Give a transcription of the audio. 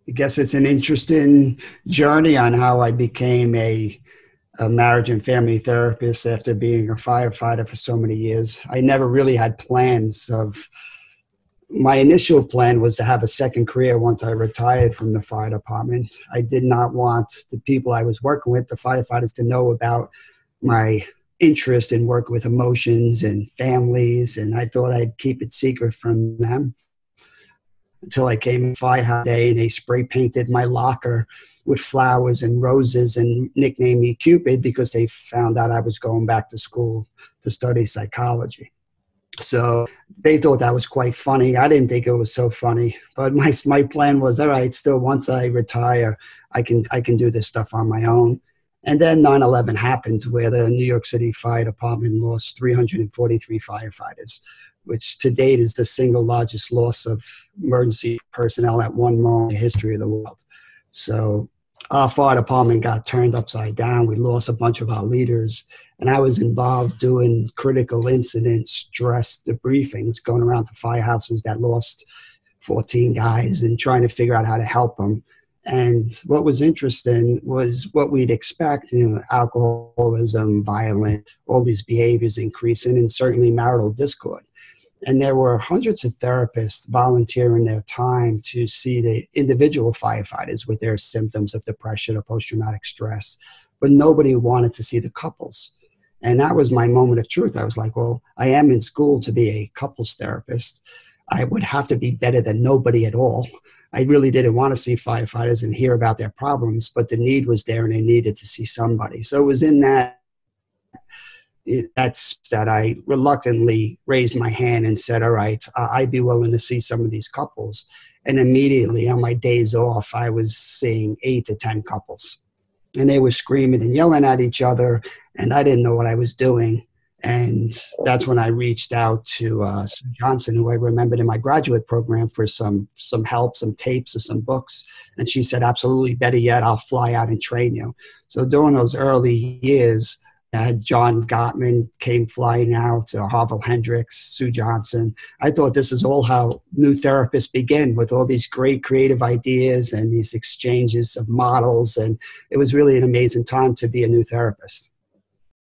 I guess it's an interesting journey on how I became a marriage and family therapist after being a firefighter for so many years. I never really had plans of, my initial plan was to have a second career once I retired from the fire department. I did not want the people I was working with, the firefighters, to know about my interest in working with emotions and families, and I thought I'd keep it secret from them until I came in firehouse day and they spray painted my locker with flowers and roses and nicknamed me Cupid because they found out I was going back to school to study psychology. So they thought that was quite funny. I didn't think it was so funny, but my plan was, all right, still once I retire, I can do this stuff on my own. And then 9/11 happened, where the New York City Fire Department lost 343 firefighters, which to date is the single largest loss of emergency personnel at one moment in the history of the world. So our fire department got turned upside down. We lost a bunch of our leaders, and I was involved doing critical incident stress debriefings, going around to firehouses that lost 14 guys and trying to figure out how to help them. And what was interesting was what we'd expect, alcoholism, violence, all these behaviors increasing, and certainly marital discord. And there were hundreds of therapists volunteering their time to see the individual firefighters with their symptoms of depression or post-traumatic stress, but nobody wanted to see the couples. And that was my moment of truth. I was like, well, I am in school to be a couples therapist. I would have to be better than nobody at all. I really didn't want to see firefighters and hear about their problems, but the need was there and they needed to see somebody. So it was in that's that I reluctantly raised my hand and said, all right, I'd be willing to see some of these couples. And immediately on my days off, I was seeing 8 to 10 couples. And they were screaming and yelling at each other, and I didn't know what I was doing. And that's when I reached out to Sue Johnson, who I remembered in my graduate program, for some help, some tapes or some books. And she said, absolutely, better yet, I'll fly out and train you. So during those early years, I had John Gottman came flying out, Harville Hendricks, Sue Johnson. I thought this is all how new therapists begin, with all these great creative ideas and these exchanges of models. And it was really an amazing time to be a new therapist.